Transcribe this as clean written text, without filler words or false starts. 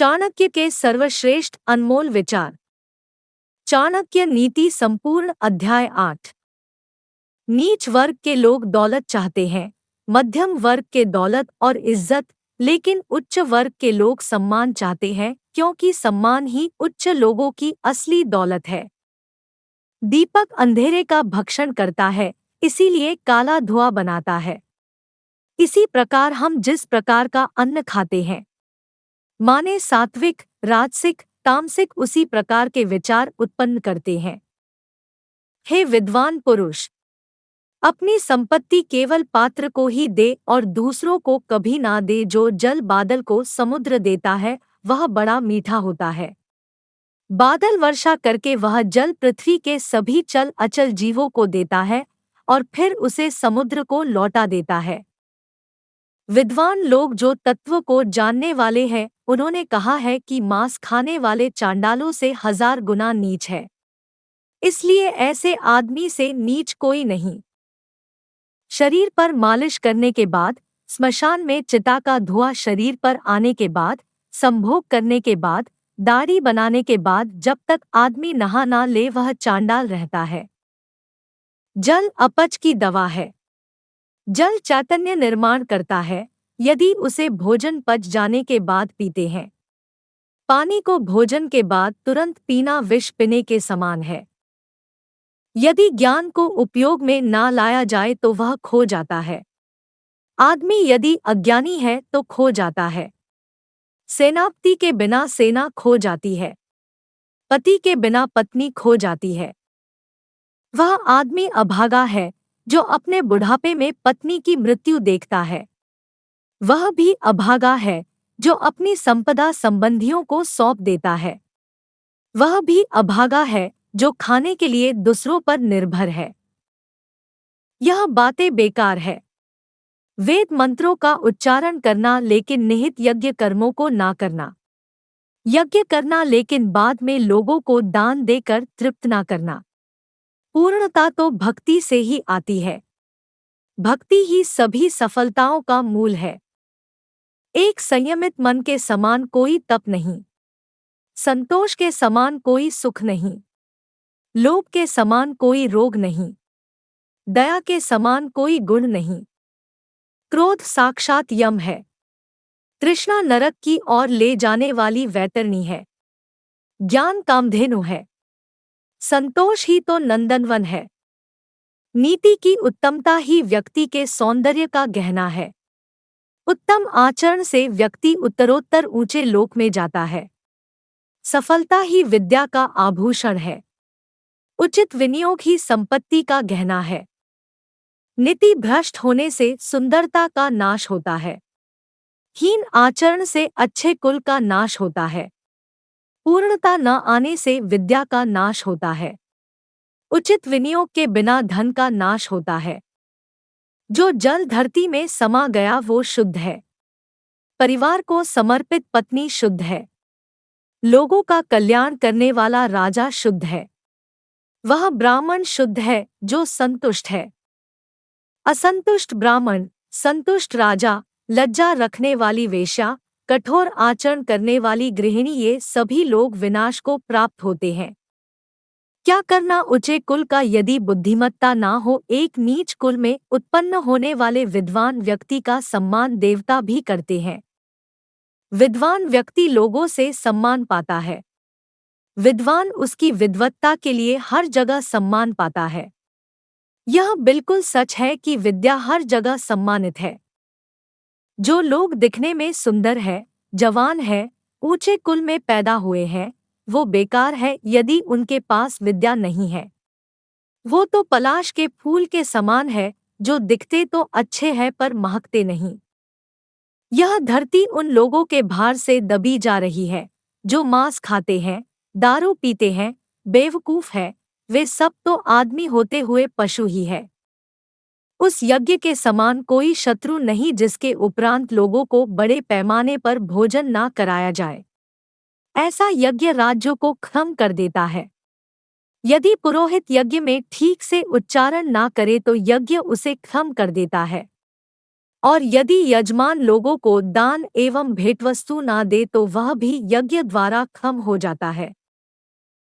चाणक्य के सर्वश्रेष्ठ अनमोल विचार। चाणक्य नीति संपूर्ण अध्याय 8। नीच वर्ग के लोग दौलत चाहते हैं, मध्यम वर्ग के दौलत और इज्जत, लेकिन उच्च वर्ग के लोग सम्मान चाहते हैं, क्योंकि सम्मान ही उच्च लोगों की असली दौलत है। दीपक अंधेरे का भक्षण करता है, इसीलिए काला धुआं बनाता है। इसी प्रकार हम जिस प्रकार का अन्न खाते हैं, माने सात्विक, राजसिक, तामसिक, उसी प्रकार के विचार उत्पन्न करते हैं। हे विद्वान पुरुष, अपनी संपत्ति केवल पात्र को ही दे और दूसरों को कभी ना दे। जो जल बादल को समुद्र देता है वह बड़ा मीठा होता है। बादल वर्षा करके वह जल पृथ्वी के सभी चल अचल जीवों को देता है और फिर उसे समुद्र को लौटा देता है। विद्वान लोग जो तत्व को जानने वाले हैं, उन्होंने कहा है कि मांस खाने वाले चांडालों से 1000 गुना नीच है, इसलिए ऐसे आदमी से नीच कोई नहीं। शरीर पर मालिश करने के बाद, स्मशान में चिता का धुआं शरीर पर आने के बाद, संभोग करने के बाद, दाढ़ी बनाने के बाद, जब तक आदमी नहा ना ले वह चांडाल रहता है। जल अपच की दवा है। जल चैतन्य निर्माण करता है, यदि उसे भोजन पच जाने के बाद पीते हैं। पानी को भोजन के बाद तुरंत पीना विष पीने के समान है। यदि ज्ञान को उपयोग में ना लाया जाए तो वह खो जाता है। आदमी यदि अज्ञानी है तो खो जाता है। सेनापति के बिना सेना खो जाती है, पति के बिना पत्नी खो जाती है। वह आदमी अभागा है जो अपने बुढ़ापे में पत्नी की मृत्यु देखता है। वह भी अभागा है जो अपनी संपदा संबंधियों को सौंप देता है। वह भी अभागा है जो खाने के लिए दूसरों पर निर्भर है। यह बातें बेकार है। वेद मंत्रों का उच्चारण करना लेकिन निहित यज्ञ कर्मों को ना करना। यज्ञ करना लेकिन बाद में लोगों को दान देकर तृप्त ना करना। पूर्णता तो भक्ति से ही आती है। भक्ति ही सभी सफलताओं का मूल है। एक संयमित मन के समान कोई तप नहीं, संतोष के समान कोई सुख नहीं, लोभ के समान कोई रोग नहीं, दया के समान कोई गुण नहीं। क्रोध साक्षात यम है, तृष्णा नरक की ओर ले जाने वाली वैतरणी है, ज्ञान कामधेनु है, संतोष ही तो नंदनवन है। नीति की उत्तमता ही व्यक्ति के सौंदर्य का गहना है। उत्तम आचरण से व्यक्ति उत्तरोत्तर ऊंचे लोक में जाता है। सफलता ही विद्या का आभूषण है। उचित विनियोग ही संपत्ति का गहना है। नीति भ्रष्ट होने से सुंदरता का नाश होता है। हीन आचरण से अच्छे कुल का नाश होता है। पूर्णता न आने से विद्या का नाश होता है। उचित विनियोग के बिना धन का नाश होता है। जो जल धरती में समा गया वो शुद्ध है। परिवार को समर्पित पत्नी शुद्ध है। लोगों का कल्याण करने वाला राजा शुद्ध है। वह ब्राह्मण शुद्ध है जो संतुष्ट है। असंतुष्ट ब्राह्मण, संतुष्ट राजा, लज्जा रखने वाली वेश्या, कठोर आचरण करने वाली गृहिणी, ये सभी लोग विनाश को प्राप्त होते हैं। क्या करना ऊंचे कुल का यदि बुद्धिमत्ता ना हो? एक नीच कुल में उत्पन्न होने वाले विद्वान व्यक्ति का सम्मान देवता भी करते हैं। विद्वान व्यक्ति लोगों से सम्मान पाता है। विद्वान उसकी विद्वत्ता के लिए हर जगह सम्मान पाता है। यह बिल्कुल सच है कि विद्या हर जगह सम्मानित है। जो लोग दिखने में सुंदर है, जवान है, ऊंचे कुल में पैदा हुए हैं, वो बेकार है यदि उनके पास विद्या नहीं है। वो तो पलाश के फूल के समान है जो दिखते तो अच्छे हैं पर महकते नहीं। यह धरती उन लोगों के भार से दबी जा रही है जो मांस खाते हैं, दारू पीते हैं, बेवकूफ है। वे सब तो आदमी होते हुए पशु ही है। उस यज्ञ के समान कोई शत्रु नहीं जिसके उपरांत लोगों को बड़े पैमाने पर भोजन ना कराया जाए। ऐसा यज्ञ राज्यों को खत्म कर देता है। यदि पुरोहित यज्ञ में ठीक से उच्चारण ना करे तो यज्ञ उसे खत्म कर देता है। और यदि यजमान लोगों को दान एवं भेंटवस्तु ना दे तो वह भी यज्ञ द्वारा क्षम हो जाता है।